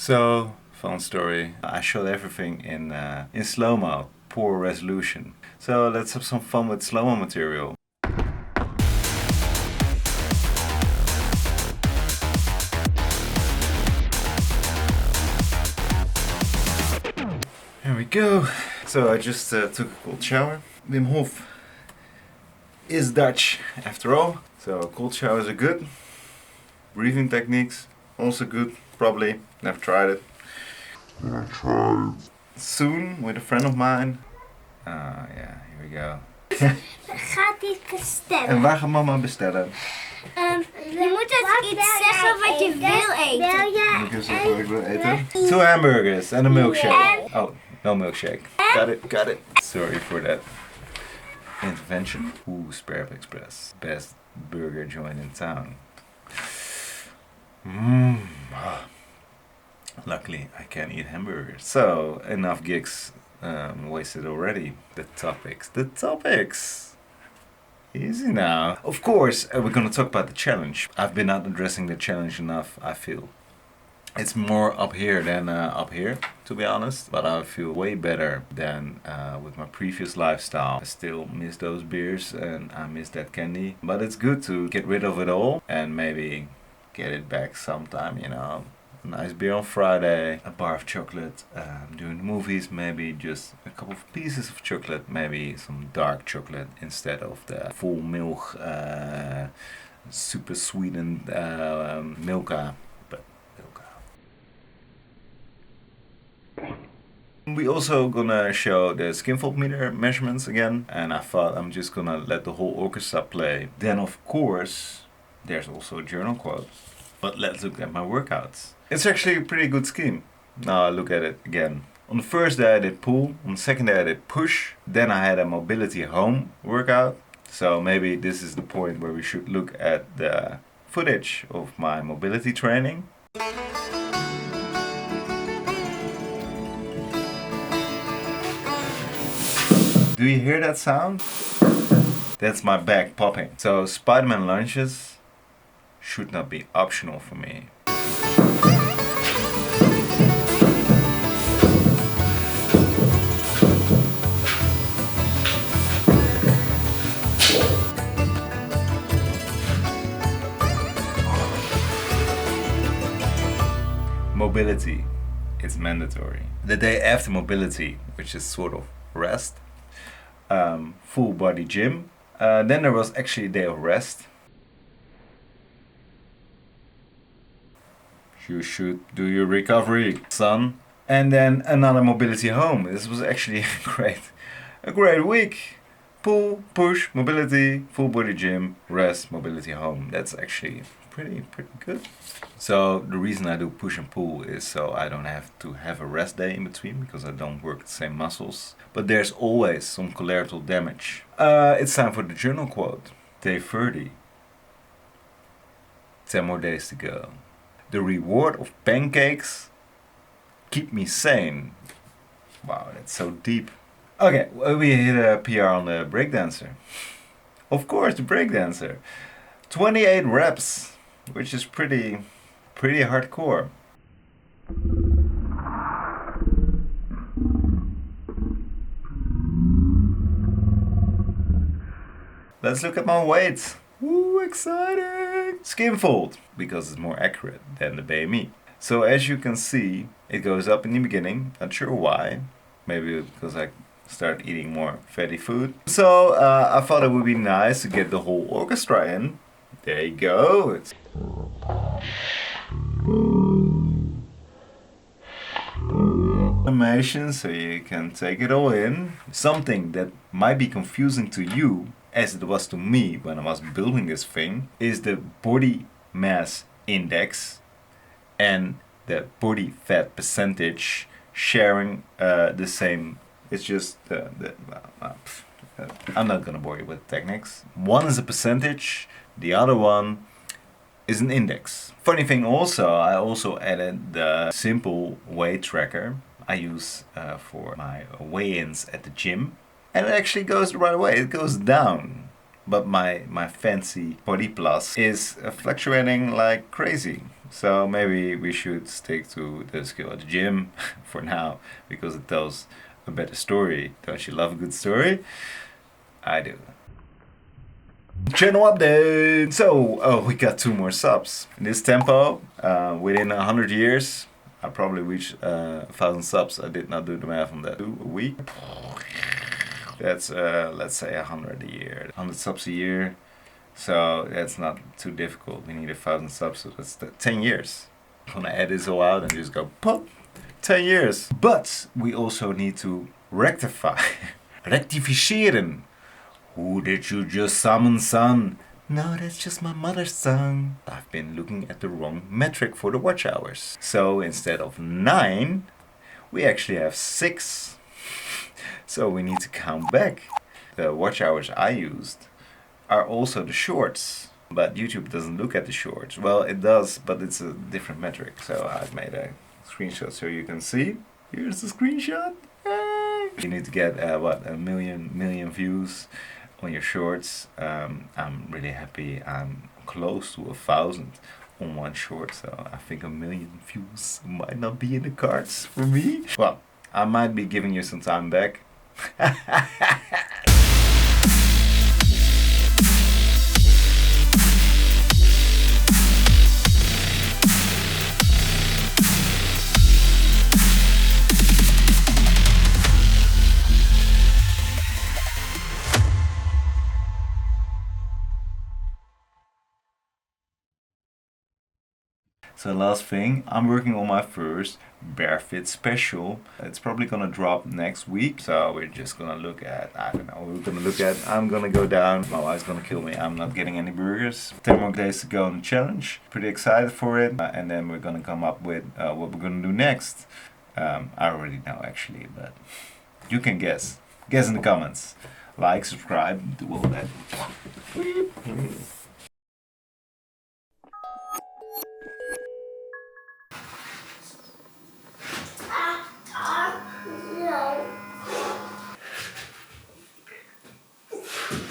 So, fun story. I shot everything in slow-mo, poor resolution. So let's have some fun with slow-mo material. Here we go. So I just took a cold shower. Wim Hof is Dutch after all. So cold showers are good. Breathing techniques also good. Probably. Never tried it. Soon with a friend of mine. Yeah, here we go. Gaat iets bestellen. En waar gaat mama bestellen? Je moet dus iets zeggen wat je wil eten. Moet ik even zeggen wat ik wil eten? 2 hamburgers and a milkshake. Oh, no milkshake. Got it. Sorry for that intervention. Ooh, Spare Express. Best burger joint in town. Luckily, I can eat hamburgers. So, enough gigs wasted already. The topics. Easy now. Of course, we're gonna talk about the challenge. I've been not addressing the challenge enough, I feel. It's more up here than up here, to be honest. But I feel way better than with my previous lifestyle. I still miss those beers and I miss that candy. But it's good to get rid of it all and maybe get it back sometime, you know. A nice beer on Friday, a bar of chocolate. During the movies, maybe just a couple of pieces of chocolate, maybe some dark chocolate instead of the full milk, super sweetened Milka. But Milka. We also gonna show the skin fold meter measurements again, and I thought I'm just gonna let the whole orchestra play. Then of course, there's also a journal quote. But let's look at my workouts. It's actually a pretty good scheme. Now I look at it again. On the first day I did pull, on the second day I did push, then I had a mobility home workout. So maybe this is the point where we should look at the footage of my mobility training. Do you hear that sound? That's my back popping. So Spider-Man lunges should not be optional for me. Mobility, it's mandatory. The day after mobility, which is sort of rest, full body gym. Then there was actually a day of rest. You should do your recovery, son. And then another mobility home. This was actually a great week. Pull, push, mobility, full body gym, rest, mobility home. That's actually pretty good. So the reason I do push and pull is so I don't have to have a rest day in between because I don't work the same muscles. But there's always some collateral damage. It's time for the journal quote. Day 30. 10 more days to go. The reward of pancakes keep me sane. Wow, that's so deep. Okay, well, we hit a PR on the breakdancer. Of course, the breakdancer. 28 reps, which is pretty hardcore. Let's look at my weights. Woo, exciting! Skin fold, because it's more accurate than the BMI. So as you can see, it goes up in the beginning. Not sure why. Maybe because I started eating more fatty food. So I thought it would be nice to get the whole orchestra in. There you go. It's animation, so you can take it all in. Something that might be confusing to you, as it was to me when I was building this thing, is the body mass index and the body fat percentage sharing the same. It's just I'm not gonna bore you with techniques. One is a percentage, the other one is an index. Funny thing also, I also added the simple weight tracker I use for my weigh-ins at the gym. And it actually goes the right way, it goes down. but my fancy body plus is fluctuating like crazy. So maybe we should stick to the skill at the gym for now, because it tells a better story. Don't you love a good story? I do. Channel update! So, we got 2 more subs. In this tempo, within 100 years, I probably reach 1,000 subs. I did not do the math on that. A week? That's, let's say 100 a year. 100 subs a year. So, that's not too difficult. We need 1,000 subs, so that's 10 years. I'm gonna add this all out and just go pop! 10 years! But we also need to rectify. Rectificeren. Who did you just summon, son? No, that's just my mother's son. I've been looking at the wrong metric for the watch hours. So instead of 9, we actually have 6. So we need to count back. The watch hours I used are also the shorts. But YouTube doesn't look at the shorts. Well, it does, but it's a different metric. So I've made a screenshot so you can see. Here's the screenshot. Yay! You need to get, a million views on your shorts. I'm really happy. I'm close to 1,000 on one short, so I think 1,000,000 views might not be in the cards for me. Well, I might be giving you some time back. So last thing, I'm working on my first BareFit special. It's probably gonna drop next week. So we're just gonna look at, I don't know, I'm gonna go down, my wife's gonna kill me, I'm not getting any burgers. 10 more days to go on the challenge. Pretty excited for it. And then we're gonna come up with what we're gonna do next. I already know actually, but you can guess. Guess in the comments. Like, subscribe, do all that.